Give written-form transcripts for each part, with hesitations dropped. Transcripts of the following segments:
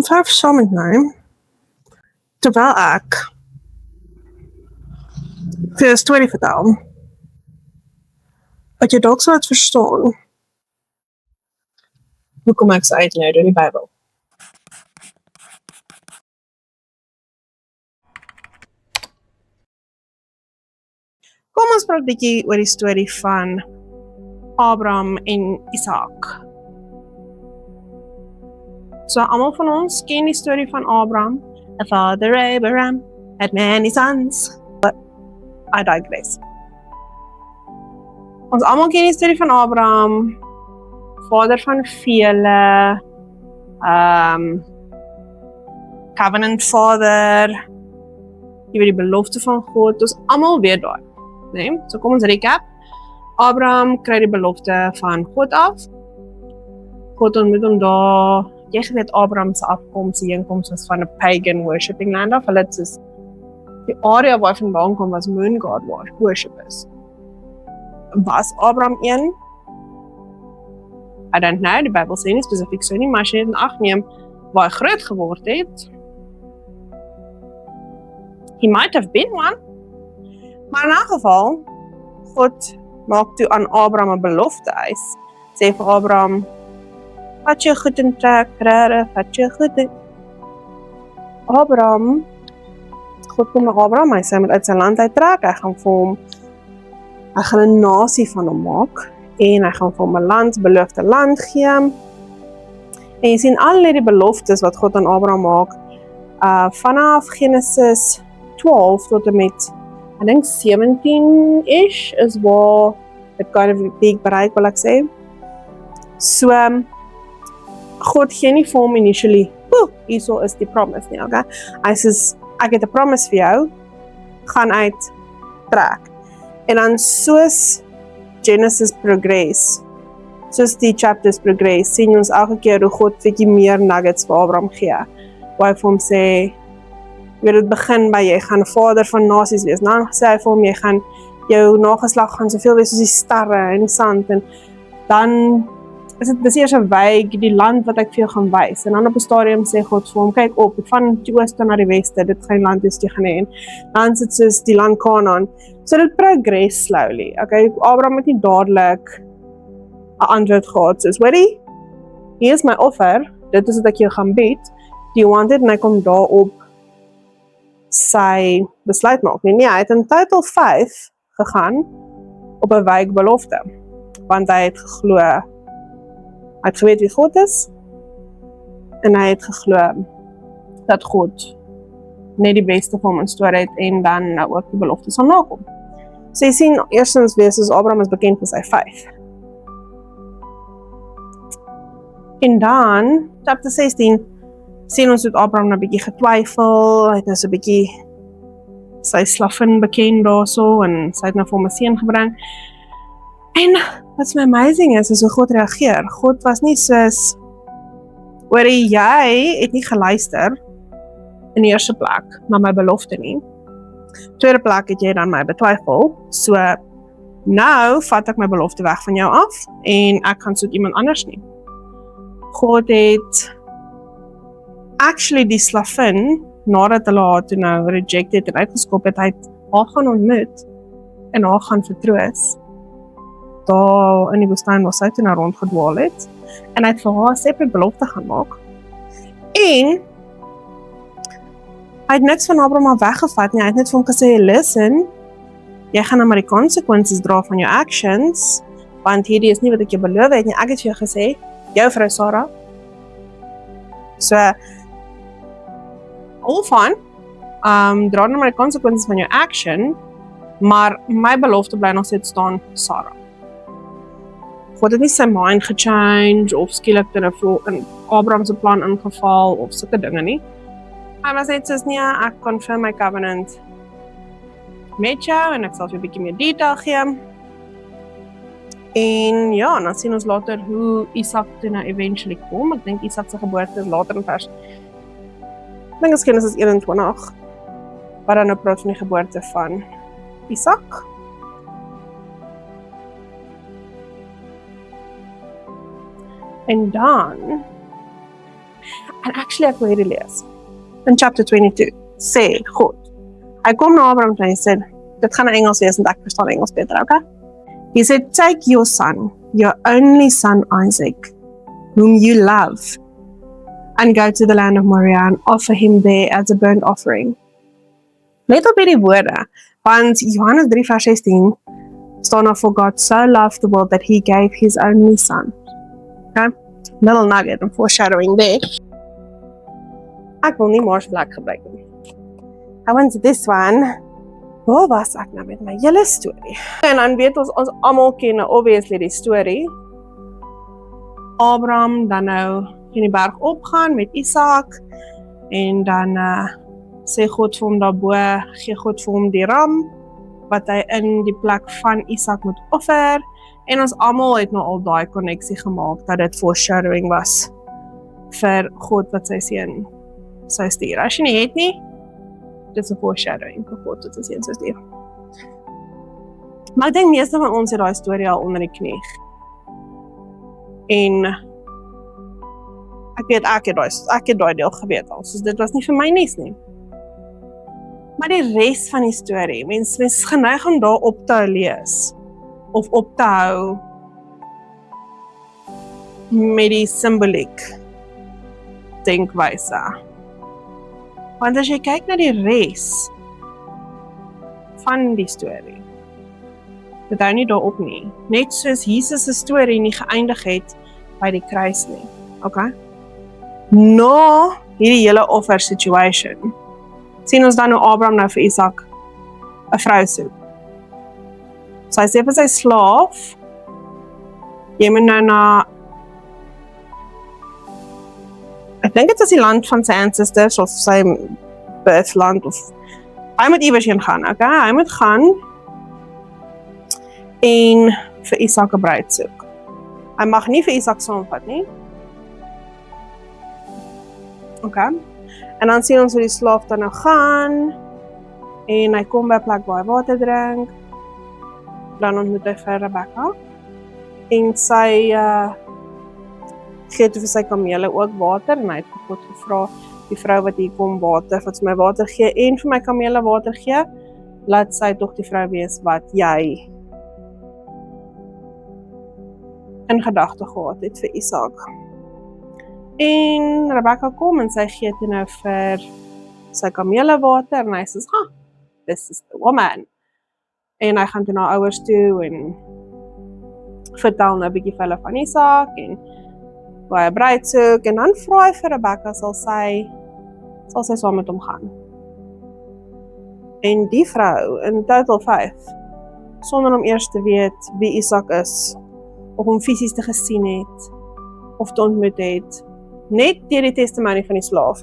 kom verf saam met my, terwyl ek vir 'n storie vertel, wat jy dalk sal het verstaan, hoekom ek so uitlei deur die Bybel. Kom ons praat 'n bietjie oor die storie van Abraham en Isak. So almal van ons ken die storie van Abraham. A father Abraham had many sons. But I digress. Ons almal ken die storie van Abraham, vader van vele, covenant father, jy weet die belofte van God, ons almal weet daar, nee? So kom ons recap. Abraham kry die belofte van God af. God ontmoet hom daar. Jy weet Abraham se afkoms, die inkoms was van 'n pagan worshipping land af. Hulle het soos die area waar hy vandaan kom was moon god worshippers. Was Abraham een? I don't know, die Bybel sê nie spesifiek so nie, maar as jy dit in ag neem waar hy groot geword het, he might have been one. Maar in 'n geval, God maak toe aan Abraham 'n belofte eis. Sê vir Abraham, wat jy goed in trek, wat jy goed in. Abraham, God kom na Abraham, hy sê hy moet uit sy land uittrek, hy gaan 'n nasie van hom maak, en hy gaan vir hom 'n land, beloofde land gee. En jy sien al die beloftes wat God aan Abraham maak, vanaf Genesis 12 tot en met, I think 17-ish, is waar het kind of big bereik, wil ek sê. So, God gee nie vir hom initially, hierso is die promise nie, okay? Hy sê, ek het 'n promise vir jou, gaan uit, trek. En dan soos Genesis progress, soos die chapters progress, sien ons elke keer hoe God bietjie meer nuggets vir Abraham gee. Waar hy vir hom sê, jy dit begin by jy gaan 'n vader van nasies wees. Dan sê hy vir hom, jy gaan jou nageslag gaan soveel wees soos die sterre en die sand, en dan is dit besies 'n wyk, die land wat ek vir jou gaan wys. En dan op 'n stadium sê God vir hom, kyk op, van die ooste na die weste, dit gaan land is jy gaan hê. En dan sit soos die land Kanaan. So dit progress slowly. Okay, Abraham het nie dadelik 'n antwoord gehad soos, hoorie, hier is my offer, dit is wat ek jou gaan bied, do you want it? En hy kom daarop sy besluit maak. Nee, hy het in total 5 gegaan op 'n wyk belofte, want hy het geglo, hy het geweet wie God is, en hy het geglo dat God net die beste vir hom in store het, en dan nou ook die belofte sal nakom. So jy sien, eerstens wees as Abraham is bekend vir sy 5. En dan, chapter 16, sien ons dat Abraham nou 'n bietjie getwyfel, hy het nou so 'n bietjie sy slavin bekend daarso, en sy het nou vir hom 'n seun gebring. En wat my amazing is hoe God reageer. God was nie soos, hoorie, jy het nie geluister in die eerste plek na my belofte nie. Tweede plek het jy dan my betwyfel, so nou vat ek my belofte weg van jou af, en ek gaan soek iemand anders nie. God het actually die slavin, nadat hulle haar toe nou rejected en uitgeskop het, hy het haar gaan ontmoet, en haar gaan vertroos, daar in die woestyn waar sy toe nou rondgedwaal het, en hy het vir haar 'n separate belofte gaan maak, en hy het niks van Abraham al weggevat nie, hy het net vir hom gesê, listen, jy gaan nou maar die consequences dra van jou actions, want hierdie is nie wat ek jou beloof het nie, ek het vir jou gesê, jou vrou Sarah, so, all fine, dra nou maar die consequences van jou action, maar my belofte bly nog steeds staan, Sarah. God het nie sy mind gechange, of skielik in Abraham se plan ingeval, of sulke dinge nie. Hy was net soos, nee, ek confirm my covenant met jou, en ek sal vir 'n bietjie meer detail gee. En ja, dan sien ons later hoe Isak toe nou eventually kom. Ek dink Isak se geboorte is later in vers, ek dink is Genesis 21, waar dan nou praat van die geboorte van Isak. En dan En actually ek wil hierdie lees. In chapter 22 sê God, hy kom na Abraham en hy sê, dit gaan in Engels wees want ek verstaan Engels beter, okay? He said, take your son, your only son Isaac, whom you love, and go to the land of Moriah and offer him there as a burnt offering. Let op hierdie woorde, want Johannes 3 vers 16 staan daar, for God so loved the world that he gave his only son. Okay? Little nugget and foreshadowing there. Ek wil nie Mars Black gebruik nie. I want this one. Waar was ek nou met my hele storie? En dan weet ons almal ken obviously die storie. Abraham dan nou in die berg opgaan met Isak en dan sê God vir hom daarbo, gee God vir hom die ram wat hy in die plek van Isak moet offer en ons almal het nou al daai koneksie gemaak dat dit foreshadowing was vir God wat sy seun sou stuur. As jy nie het nie, dit is 'n foreshadowing vir God wat sy seun sou stuur. Maar ek dink meeste van ons het daai storie al onder die knie. En ek weet ek het daai deel geweet al, soos dit was nie vir my nuus nie. Maar die res van die storie, mens geneig om daar op te lees of op te hou met die simboliek denkwyse. Want as jy kyk na die res van die storie, dit hou nie daarop nie. Net soos Jesus se storie nie geëindig het by die kruis nie. Okay? Na hierdie hele offer situation, sien ons dan hoe Abraham nou vir Isak 'n vrou soek. So hy sê vir sy slaaf, jy moet nou na, ek dink dit is die land van sy ancestors, of sy birthland, of hy moet iewers heen gaan, okay? Hy moet gaan en vir Isak 'n bruid soek. Hy mag nie vir Isak saamvat nie. Okay. En dan sien ons hoe die slaaf dan nou gaan en hy kom by 'n plek waar hy water drink. Dan ontmoet hy vir Rebekka en sy gee toe vir sy kamele ook water en hy het vir God gevra, die vrou wat hier kom water, wat vir my water gee en vir my kamele water gee, laat sy tog die vrou wees wat jy in gedagte gehad het vir Isak. En Rebekka kom en sy gee toe nou vir sy kamele water en hy sê, this is the woman. En hy gaan toe na ouers toe en vertel nou 'n bietjie vir hulle van Isak en waar hy 'n bruid soek en dan vra hy vir Rebekka, sal sy saam met hom gaan. En die vrou in total 5, sonder om eers te weet wie Isak is, of hom fisies te gesien het, of te ontmoet het, net deur die testimonie van die slaaf,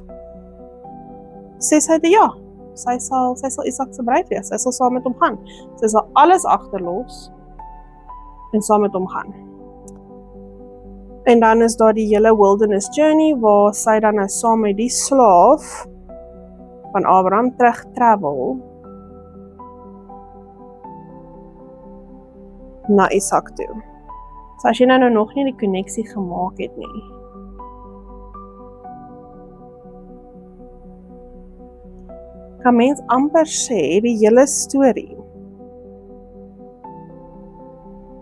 sê sy ja, sy sal Isak se bruid wees, sy sal saam met hom gaan. Sy sal alles agterlos en saam met hom gaan. En dan is daar die hele wilderness journey waar sy dan saam met die slaaf van Abraham terug travel na Isak toe. So as jy nou nog nie die koneksie gemaak het nie, kan mens amper sê die hele storie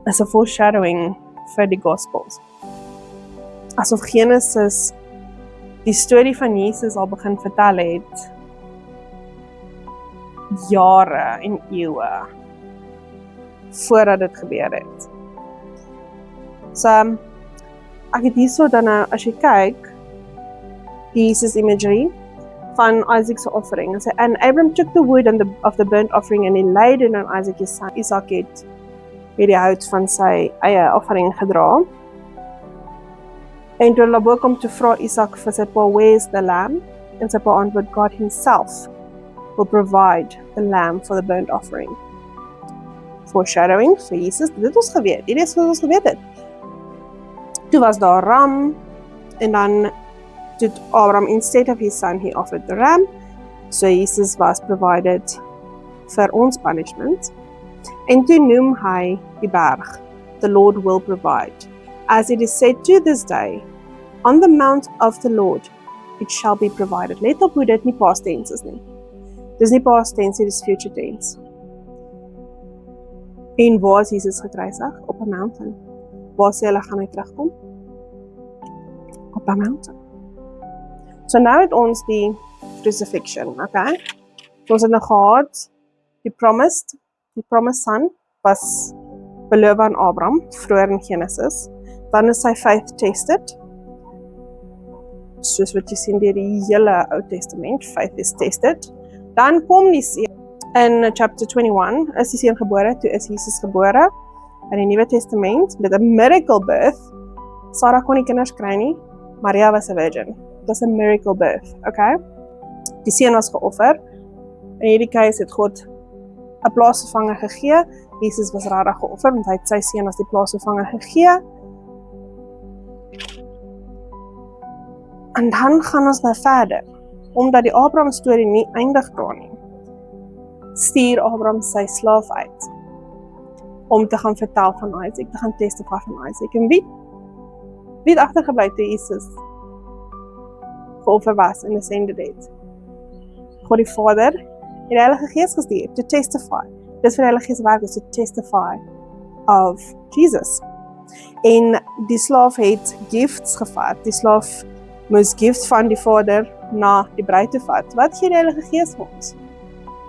is 'n foreshadowing vir die Gospels. Asof Genesis die storie van Jesus al begin vertel het jare en eeue voordat dit gebeur het. So, ek het hierso dan nou, as jy kyk, Jesus imagery van Isaac's offering. And Abram took the wood of the burnt offering and he laid it on Isaac his son. Isaac het weer die hout van sy eie offering gedra. En toe hulle bo kom te vra Isak vir sy pa, where's the lamb? En sy pa antwoord, God himself will provide the lamb for the burnt offering. Foreshadowing vir Jesus, dit het ons geweet, dit is wat ons geweet het. Toe was daar ram, en dan to Abraham, instead of his son, he offered the ram. So Jesus was provided vir ons punishment. En toe noem hy die berg, the Lord will provide. As it is said to this day, on the mount of the Lord it shall be provided. Let op hoe dit nie past tense is nie. Dis nie past tense, dis future tense. En waar is Jesus gekruisig? Op 'n mountain. Waar sê hulle gaan hy terugkom? Op 'n mountain. So nou het ons die crucifixion, okay? So ons het nou gehad, die promised son was beloof aan Abraham, vroeër in Genesis. Dan is sy faith tested. Soos wat jy sien deur die hele Ou Testament, faith is tested. Dan kom die seun in chapter 21, is die seun gebore, toe is Jesus gebore in die Nuwe Testament met 'n miracle birth. Sarah kon nie kinders kry nie, Maria was 'n virgin. Dit was 'n miracle birth, okay? Die seun was geoffer. In hierdie case het God 'n plaasvervanger gegee. Jesus was regtig geoffer want hy het sy seun as die plaasvervanger gegee. En dan gaan ons nou verder. Omdat die Abraham storie nie eindig daar nie, stuur Abraham sy slaaf uit om te gaan vertel van Isaac, te gaan testify van Isaac. En wie het agtergebly toe Jesus geoffer was en ascended het? God die Vader het die Heilige Gees gestuur to testify. Dis vir die Heilige Gees werk is to testify of Jesus. En die slaaf het gifts gevat. Die slaaf moes gifts van die Vader na die bruid toe vat. Wat gee die Heilige Gees vir ons?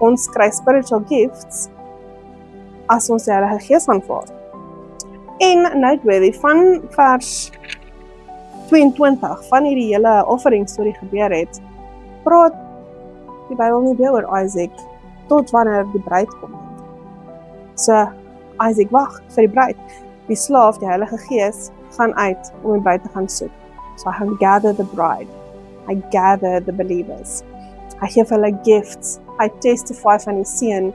Ons kry spiritual gifts as ons die Heilige Gees aanvaar. En noteworthy, van vers 22 van hierdie hele offering storie gebeur het, praat die Bybel nie weer oor Isaac tot wanneer die bruid kom. So Isaac wag vir die bruid. Die slaaf, die Heilige Gees, gaan uit om die bruid te gaan soek. So hy gaan gather the bride. Hy gather the believers. Hy gee vir hulle gifts. Hy testify van die seun.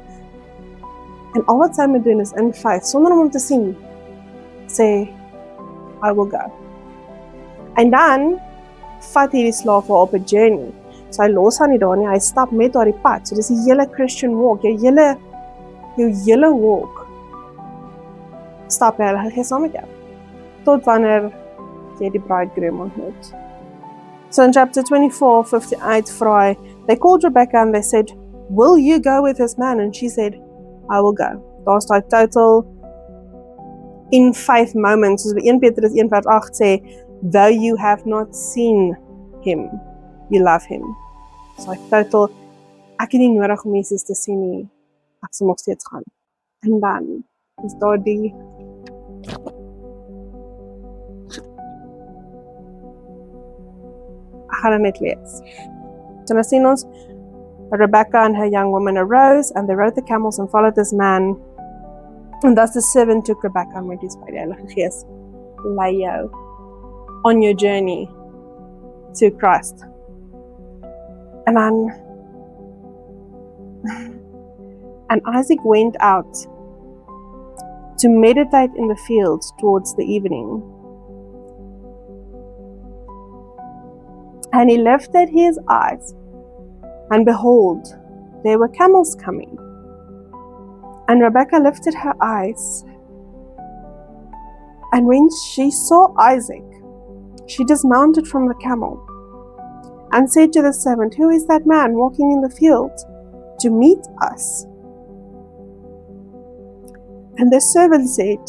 En al wat sy moet doen is in faith, sonder om hom te sien, sê, I will go. En dan vat hierdie slaaf haar op 'n journey. So hy los haar nie daar nie, hy stap met haar die pad. So dis die hele Christian walk, jou hele walk. Stap jy Heilige Gees saam met jou. Tot wanneer jy die bridegroom ontmoet. So in chapter 24:58, vra hy, they called Rebecca and they said, will you go with this man? And she said, I will go. Daar's daai total in faith moments, soos by 1 Petrus 1:8 sê, though you have not seen him, you love him. So hy total, ek het nie nodig om Jesus te sien nie, ek sal nog steeds gaan. En dan is daar die ek gaan net lees. So nou sien ons, Rebecca and her young woman arose, and they rode the camels and followed this man. And thus the servant took Rebecca and went his way. Die Heilige Gees lei jou on your journey to Christ. And Isaac went out to meditate in the fields towards the evening. And he lifted his eyes, and behold, there were camels coming. And Rebekah lifted her eyes, and when she saw Isaac, she dismounted from the camel, and said to the servant, who is that man walking in the field to meet us? And the servant said,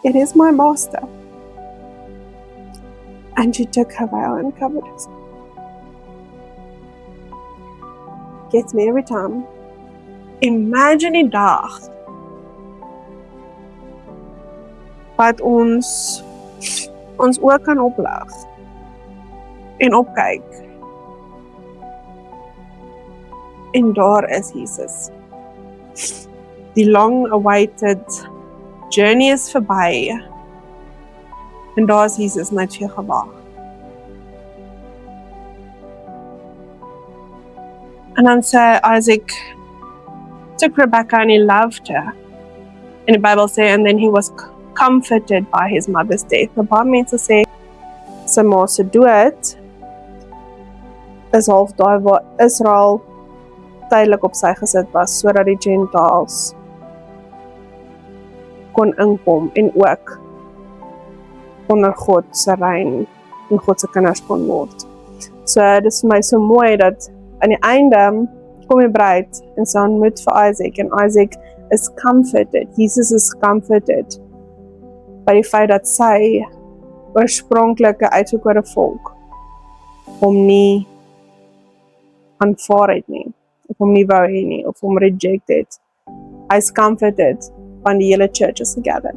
it is my master. And she took her veil and covered herself. Gets me every time. Imagine die dag wat ons oë kan oplig en opkyk. En daar is Jesus. Die long-awaited journey is verby. En daar is Jesus net vir jou gewag. And then so Isaac took Rebekah and he loved her. And the Bible says, and then he was comforted by his mother's death. Nou baie mense sê, sy ma se dood is half daai waar Israel tydelik op sy gesit was, sodat die Gentiles kon inkom en ook onder God se reign en God se kinders kon word. So dit is vir my so mooi dat aan die einde kom die bruid en sy ontmoet vir Isaac en Isaac is comforted. Jesus is comforted by die feit dat sy oorspronklike uitverkore volk hom nie aanvaar het nie, of hom nie wou hê nie, of hom rejected. Hy is comforted van die hele church is together.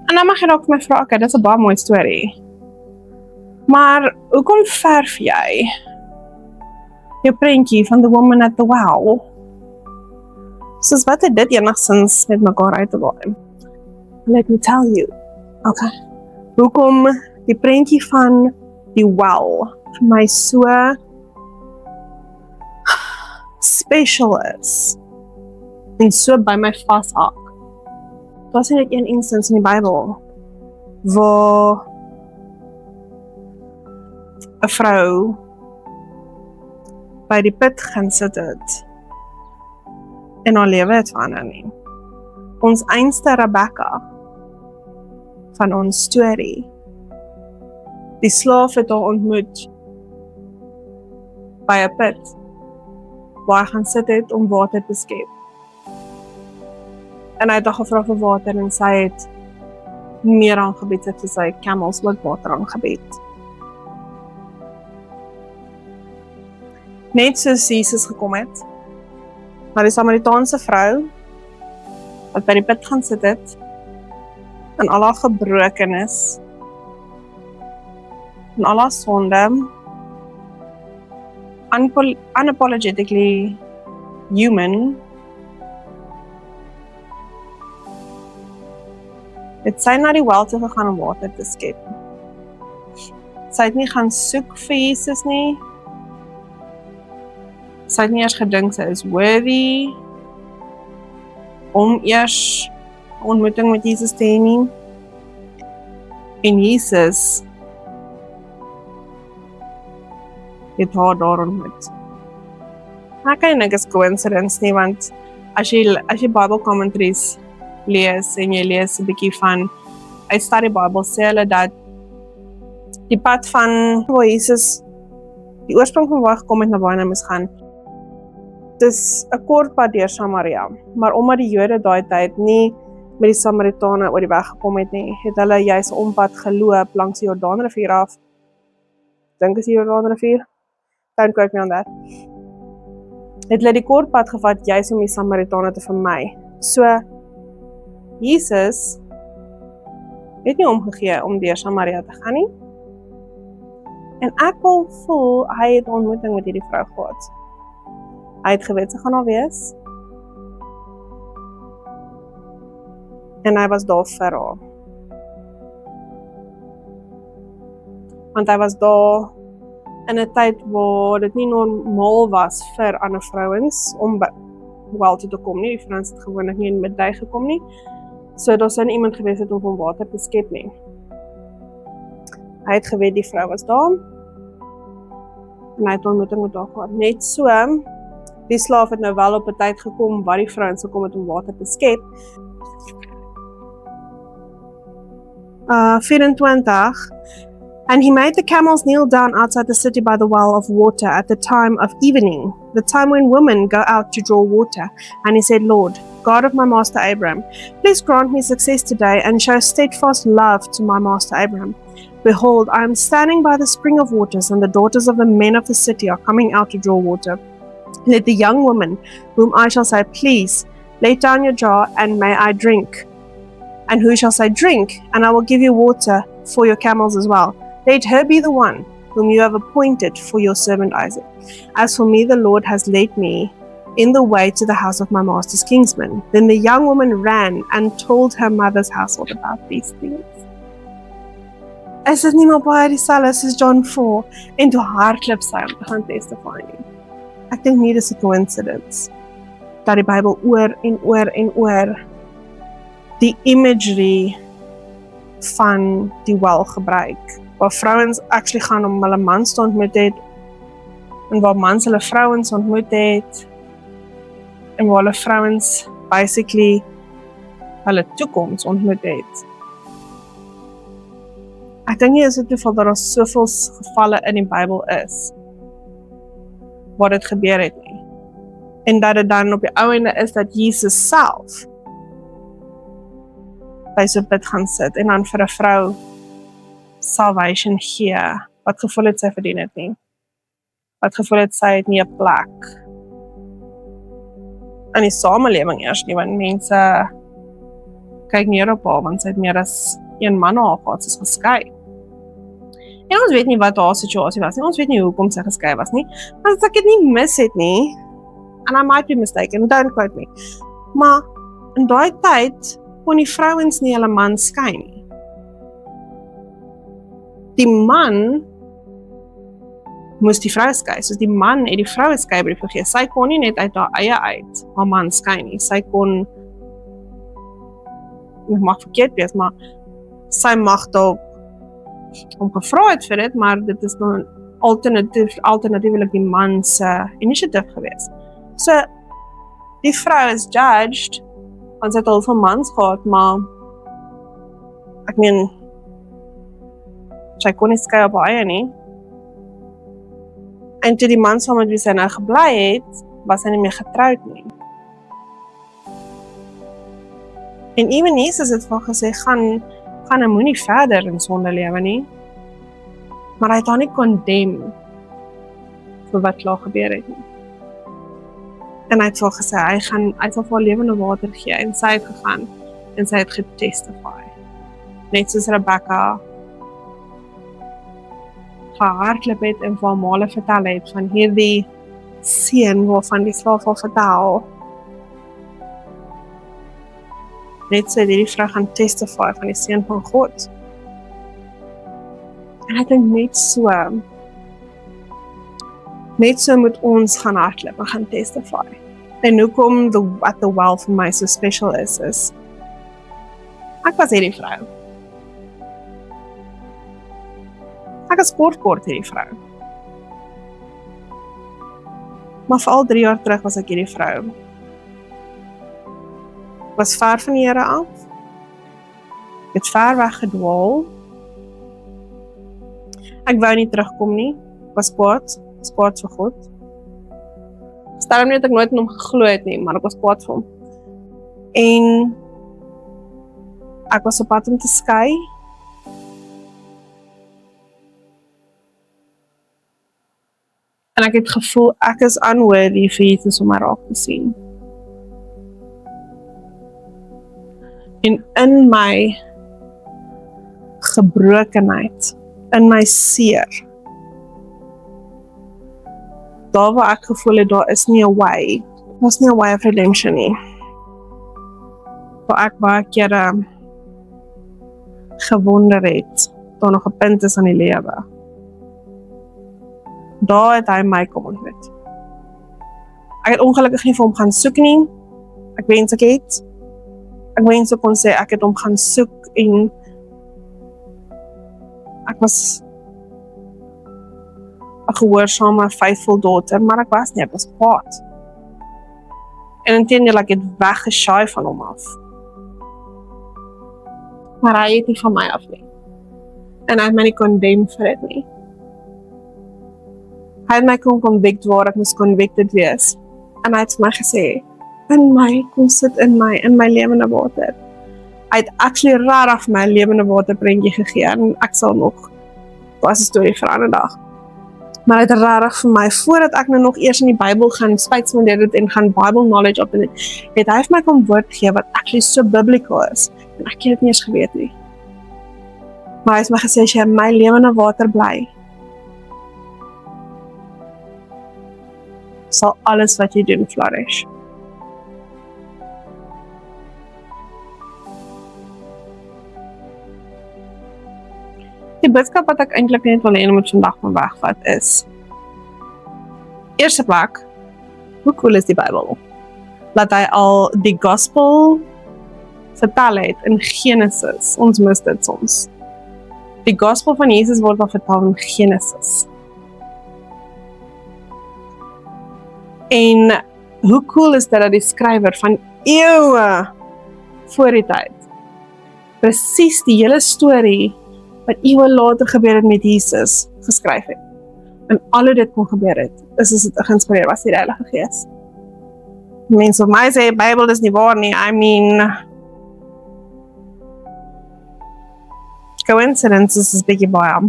En dan mag jy dalk my vra, okay, dit is 'n baie mooi storie. Maar hoekom verf jy jou prentjie van the woman at the well? Soos wat het dit enigstens met mekaar uit te waai? Let me tell you. Okay. Hoekom die prentjie van die well vir my so special is en so by my vashaak. Daar is net een instance in die Bybel waar 'n vrou by die put gaan sit het en haar lewe het verander nie. Ons einste Rebecca van ons storie, die slaaf het haar ontmoet by 'n put waar hy gaan sit het om water te skep. En hy het haar gevra vir water en sy het meer aangebied, het sy camels ook water aangebied. Net soos Jesus gekom het, maar die Samaritaanse vrou, wat by die put gaan sit het, en al haar gebrokenis, en al haar sonde, unapologetically human, het sy na die wel toe gegaan om water te skep. Sy het nie gaan soek vir Jesus nie, sy het nie eers gedink sy is worthy om eers ontmoeting met Jesus te hê nie. En Jesus het haar daar ontmoet. Ek kan nie dink is coincidence nie, want as jy Bible commentaries lees en jy lees 'n bietjie van uit Study Bible, sê hulle dat die pad van waar Jesus, die oorsprong van waar hy gekom het na waar hy moes gaan, dis 'n kort pad deur Samaria, maar omdat die Jode daai tyd nie met die Samaritane oor die weg gekom het nie, het hulle juis 'n ompad geloop langs die Jordaanrivier af. Dink is die Jordaanrivier? Don't quote me on that. Het hulle die kort pad gevat juis om die Samaritane te vermy. So Jesus het nie omgegee om deur Samaria te gaan nie. En ek wil voel hy het 'n ontmoeting met hierdie vrou gehad. Hy het geweet sy gaan daar wees. En hy was daar vir haar. Want hy was daar in 'n tyd waar dit nie normaal was vir ander vrouens om wel toe te kom nie. Die vrouens het gewoonlik nie in middag gekom nie. So daar sou iemand gewees het om water te skep nie. Hy het geweet die vrou was daar. En hy het ontmoeting met haar gehad. Net so, die slaaf het nou wel op 'n tyd gekom waar die vrouens gekom het om water te skep. 24. And he made the camels kneel down outside the city by the well of water at the time of evening, the time when women go out to draw water. And he said, Lord, God of my master Abraham, please grant me success today and show steadfast love to my master Abraham. Behold, I am standing by the spring of waters, and the daughters of the men of the city are coming out to draw water. Let the young woman, whom I shall say, please, lay down your jar, and may I drink. And who shall say, drink, and I will give you water for your camels as well. Let her be the one whom you have appointed for your servant Isaac. As for me, the Lord has led me in the way to the house of my master's kinsman. Then the young woman ran and told her mother's household about these things. Is dit nie maar baie dieselfde soos John 4 en toe hardloop sy om te gaan testify nie? Ek dink nie dis 'n coincidence dat die Bybel oor en oor en oor die imagery van die wel gebruik, waar vrouens actually gaan om hulle mans te ontmoet het, en waar mans hulle vrouens ontmoet het, en waar hulle vrouens basically hulle toekoms ontmoet het. Ek dink nie is dit toeval dat daar soveel gevalle in die Bybel is, waar dit gebeur het nie. En dat dit dan op die ou ende is dat Jesus self by so 'n put gaan sit en dan vir 'n vrou salvation gee, wat gevoel het sy verdien het nie. Wat gevoel het sy het nie 'n plek in die samelewing eers nie, want mense kyk neer op haar, want sy het meer as een man na haar gehad, sy is geskei. En ons weet nie wat haar situasie was nie, ons weet nie hoekom sy geskei was nie, maar as ek dit nie mis het nie, and I might be mistaken, don't quote me, maar in daai tyd kon die vrouens nie hulle man skei nie. Die man moes die vrou skei, soos die man het die vrou skei by die vergeet. Sy kon nie net uit haar eie uit haar man skei nie, sy kon, ek mag verkeerd wees, maar sy mag dalk om gevra het vir dit, maar dit is dan alternatiefelik die man se initiatief gewees. So, die vrou is judged, want sy het al van mans gehad, maar ek meen, sy kon nie skei op haar eie nie. En toe die man saam met wie sy nou gebly het, was hy nie meer getroud nie. En ewen Jesus het van gesê, gaan hy moenie verder in sonde lewe nie. Maar hy het haar nie condemn vir wat klaar gebeur het nie. En hy het vir gesê, hy sal vir haar lewende water gee, en sy het gegaan, en sy het getestify. Net soos Rebecca gehardloop het en vir haar male vertel het van hierdie seun waarvan die slaaf al vertel. Net so het hierdie vrou gaan testify van die seun van God. En ek dink net so moet ons gaan hardloop en gaan testify. En hoekom at the well vir my so special is, ek was hierdie vrou. Ek is kort hierdie vrou. Maar vir al 3 jaar terug was ek hierdie vrou. Ek was ver van die Here af. Ek het ver weg gedwaal. Ek wou nie terugkom nie. Ek was kwaad vir God. Daarom nie dat ek nooit in hom geglo het nie, maar ek was kwaad vir hom. En ek was op pad om te skei. En ek het gevoel, ek is unworthy vir Jesus om my raak te sien. En in my gebrokenheid, in my seer, daar waar ek gevoel het, daar is nie 'n way of redemption nie. Waar ek baie kere gewonder het, daar nog 'n punt is aan die lewe. Daar het hy my kom ontmoet. Ek het ongelukkig nie vir hom gaan soek nie. Ek wens ek het. Ek wens ek kon sê, ek het hom gaan soek en ek was 'n gehoorsame, faithful daughter, maar ek was nie, ek was kwaad. En inteendeel, ek het weggeshaai van hom af. Maar hy het nie van my af nie. En hy het my nie condemn vir dit nie. Hy het my kon convict waar ek moes convicted wees. En hy het vir my gesê, kom sit in my lewende water. Hy het actually rarig vir my lewende water prentjie gegee, en ek sal nog, was 'n storie vir 'n ander dag. Maar hy het rarig vir my, voordat ek nou nog eers in die Bybel gaan spuitspandeer het en gaan Bible knowledge op, het hy vir my kom woord gee wat actually so biblical is, en ek het dit nie eens geweet nie. Maar hy het my gesê, as jy in my lewende water bly, sal alles wat jy doen flourish. Die boodskap wat ek eintlik net wil hê moet vandag van wegvat is, eerste plek, hoe cool is die Bybel? Dat hy al die gospel vertel het in Genesis, ons mis dit soms. Die gospel van Jesus word al vertel in Genesis. En hoe cool is dit dat die skrywer van eeue voor die tyd. Presies die hele storie wat eeue later gebeur het met Jesus geskryf het. En al hoe dit kon gebeur het, is dit geïnspireer was deur die Heilige Gees. Mense op my sê, Bybel is nie waar nie, I mean, coincidences is bietjie baie.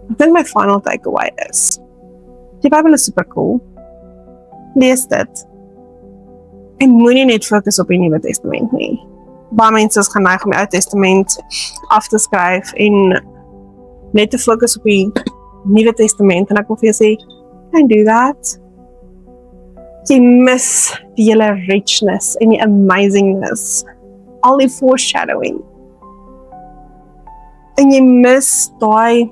Ek dink my final takeaway is, die Bybel is super cool. Lees dit. En moenie net fokus op die Nuwe Testament nie. Baie mense is geneig om die Ou Testament af te skryf en net te fokus op die Nuwe Testament en ek wil vir jou sê, don't do that. Jy mis die hele richness en die amazingness, al die foreshadowing. En jy mis daai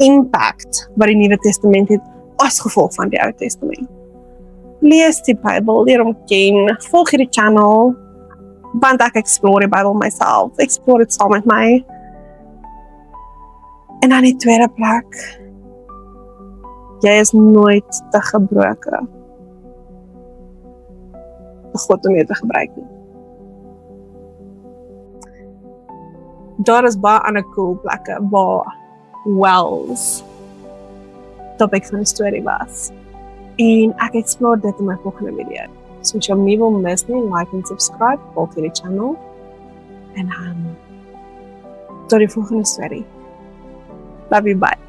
impact wat die Nuwe Testament het as gevolg van die Ou Testament. Lees die Bybel, leer hom ken, volg hierdie channel, want ek explore die Bybel myself, explore dit saam met my. En dan die tweede plek, jy is nooit te gebroken vir God om jou te gebruik nie. Daar is baie ander cool plekke waar wells topic van die storie was. En ek explore dit in my volgende video. So as jy hom nie wil mis nie, like en subscribe, volg hierdie channel. En tot die volgende storie. Love you, bye.